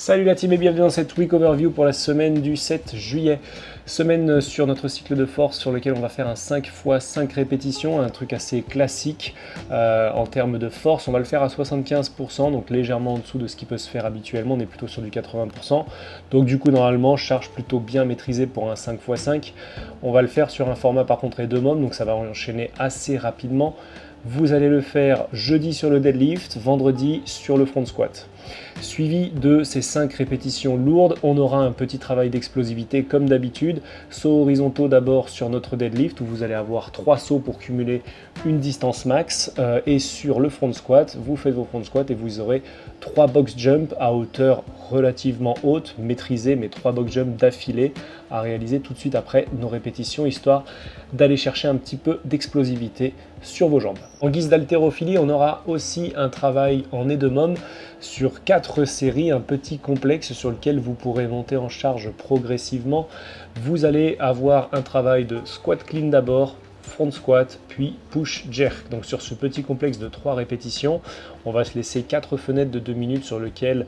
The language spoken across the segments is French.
Salut la team et bienvenue dans cette week overview pour la semaine du 7 juillet. Semaine sur notre cycle de force sur lequel on va faire un 5 x 5 répétitions, un truc assez classique en termes de force. On va le faire à 75%, donc légèrement en dessous de ce qui peut se faire habituellement, on est plutôt sur du 80%. Donc du coup normalement, charge plutôt bien maîtrisée pour un 5 x 5. On va le faire sur un format par contre EDOMOM, donc ça va enchaîner assez rapidement. Vous allez le faire jeudi sur le deadlift, vendredi sur le front squat. Suivi de ces 5 répétitions lourdes, on aura un petit travail d'explosivité comme d'habitude. Sauts horizontaux d'abord sur notre deadlift où vous allez avoir 3 sauts pour cumuler une distance max. Et sur le front squat, vous faites vos front squats et vous aurez 3 box jumps à hauteur relativement haute, maîtrisée, mais 3 box jumps d'affilée à réaliser tout de suite après nos répétitions, histoire d'aller chercher un petit peu d'explosivité sur vos jambes. En guise d'haltérophilie, on aura aussi un travail en EDOMOM sur 4 séries, un petit complexe sur lequel vous pourrez monter en charge progressivement. Vous allez avoir un travail de squat clean d'abord, front squat, puis push jerk. Donc sur ce petit complexe de 3 répétitions, on va se laisser 4 fenêtres de 2 minutes sur lesquelles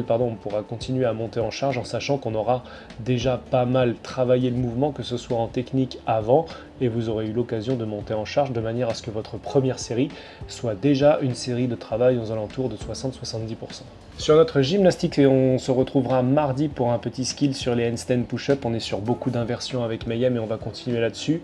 on pourra continuer à monter en charge en sachant qu'on aura déjà pas mal travaillé le mouvement, que ce soit en technique avant, et vous aurez eu l'occasion de monter en charge de manière à ce que votre première série soit déjà une série de travail aux alentours de 60-70%. Sur notre gymnastique, on se retrouvera mardi pour un petit skill sur les handstand push-up. On est sur beaucoup d'inversions avec Mayhem et on va continuer là-dessus.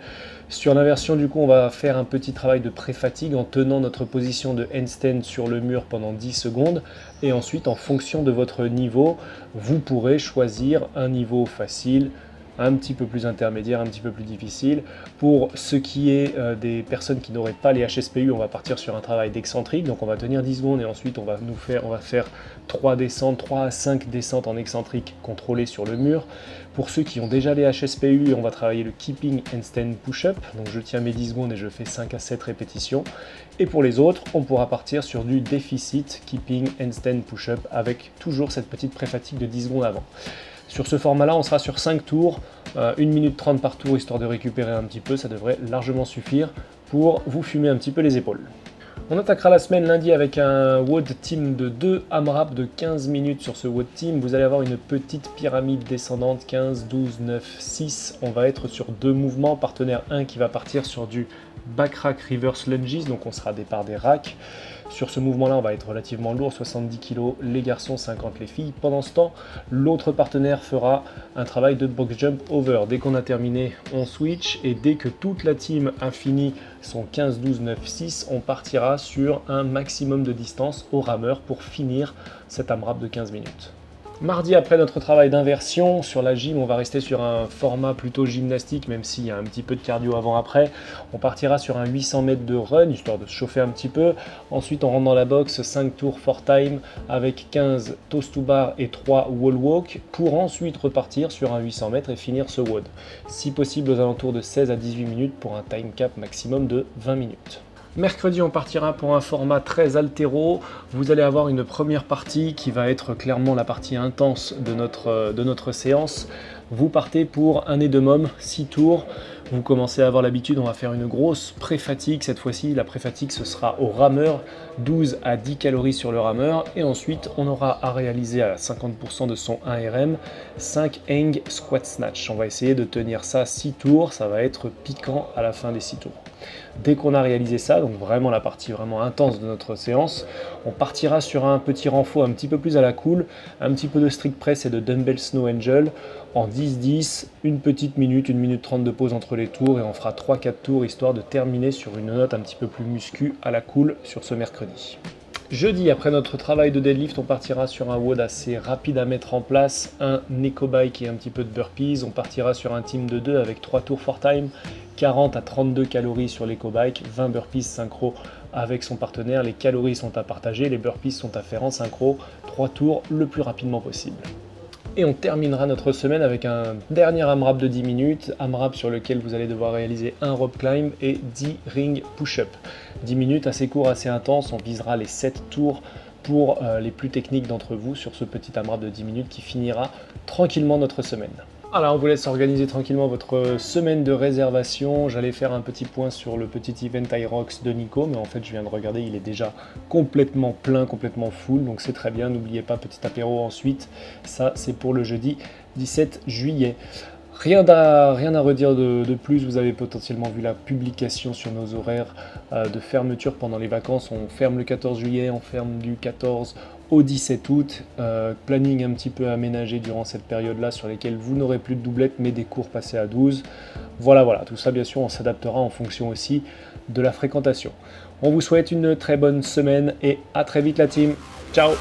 Sur l'inversion, du coup, on va faire un petit travail de pré-fatigue en tenant notre position de handstand sur le mur pendant 10 secondes. Et ensuite, en fonction de votre niveau, vous pourrez choisir un niveau facile, un petit peu plus intermédiaire, un petit peu plus difficile. Pour ce qui est des personnes qui n'auraient pas les HSPU, on va partir sur un travail d'excentrique, donc on va tenir 10 secondes et ensuite on va faire 3 à 5 descentes en excentrique contrôlées sur le mur. Pour ceux qui ont déjà les HSPU, on va travailler le keeping handstand push-up, donc je tiens mes 10 secondes et je fais 5 à 7 répétitions. Et pour les autres, on pourra partir sur du déficit keeping handstand push-up avec toujours cette petite pré-fatigue de 10 secondes avant. Sur ce format-là, on sera sur 5 tours, 1 minute 30 par tour, histoire de récupérer un petit peu. Ça devrait largement suffire pour vous fumer un petit peu les épaules. On attaquera la semaine lundi avec un WOD team de 2 AMRAP de 15 minutes sur ce WOD team. Vous allez avoir une petite pyramide descendante, 15, 12, 9, 6. On va être sur 2 mouvements. Partenaire 1 qui va partir sur du back rack reverse lunges, donc on sera départ des racks. Sur ce mouvement-là, on va être relativement lourd, 70 kg les garçons, 50 les filles. Pendant ce temps, l'autre partenaire fera un travail de box jump over. Dès qu'on a terminé, on switch et dès que toute la team a fini son 15, 12, 9, 6, on partira sur un maximum de distance au rameur pour finir cet AMRAP de 15 minutes. Mardi, après notre travail d'inversion, sur la gym, on va rester sur un format plutôt gymnastique, même s'il y a un petit peu de cardio avant-après. On partira sur un 800 mètres de run, histoire de se chauffer un petit peu. Ensuite, on rentre dans la boxe, 5 tours for time, avec 15 toast to bar et 3 wall walk, pour ensuite repartir sur un 800 mètres et finir ce WOD. Si possible, aux alentours de 16 à 18 minutes pour un time cap maximum de 20 minutes. Mercredi, on partira pour un format très altéro. Vous allez avoir une première partie qui va être clairement la partie intense de notre séance. Vous partez pour un EDOMOM, 6 tours. Vous commencez à avoir l'habitude, on va faire une grosse pré-fatigue. Cette fois-ci, la pré-fatigue, ce sera au rameur, 12 à 10 calories sur le rameur. Et ensuite, on aura à réaliser à 50% de son 1RM, 5 hang squat snatch. On va essayer de tenir ça 6 tours. Ça va être piquant à la fin des 6 tours. Dès qu'on a réalisé ça, donc vraiment la partie vraiment intense de notre séance, on partira sur un petit renfort un petit peu plus à la cool, un petit peu de strict press et de dumbbell snow angel en 10-10, une petite minute, 1 minute 30 de pause entre les tours et on fera 3-4 tours histoire de terminer sur une note un petit peu plus muscu à la cool sur ce mercredi. Jeudi, après notre travail de deadlift, on partira sur un WOD assez rapide à mettre en place, un eco bike et un petit peu de burpees. On partira sur un team de 2 avec 3 tours for time, 40 à 32 calories sur l'eco bike, 20 burpees synchro avec son partenaire. Les calories sont à partager, les burpees sont à faire en synchro, 3 tours le plus rapidement possible. Et on terminera notre semaine avec un dernier AMRAP de 10 minutes, AMRAP sur lequel vous allez devoir réaliser un rope climb et 10 ring push-up. 10 minutes assez court, assez intense, on visera les 7 tours pour les plus techniques d'entre vous sur ce petit AMRAP de 10 minutes qui finira tranquillement notre semaine. Voilà, on vous laisse organiser tranquillement votre semaine de réservation. J'allais faire un petit point sur le petit event Irox de Nico, mais en fait je viens de regarder, il est déjà complètement plein, complètement full, donc c'est très bien. N'oubliez pas, petit apéro ensuite, ça c'est pour le jeudi 17 juillet. Rien à redire de plus, vous avez potentiellement vu la publication sur nos horaires de fermeture pendant les vacances. On ferme le 14 juillet, on ferme du 14 au 17 août. Planning un petit peu aménagé durant cette période-là sur lesquelles vous n'aurez plus de doublettes mais des cours passés à 12. Voilà, tout ça bien sûr on s'adaptera en fonction aussi de la fréquentation. On vous souhaite une très bonne semaine et à très vite la team. Ciao!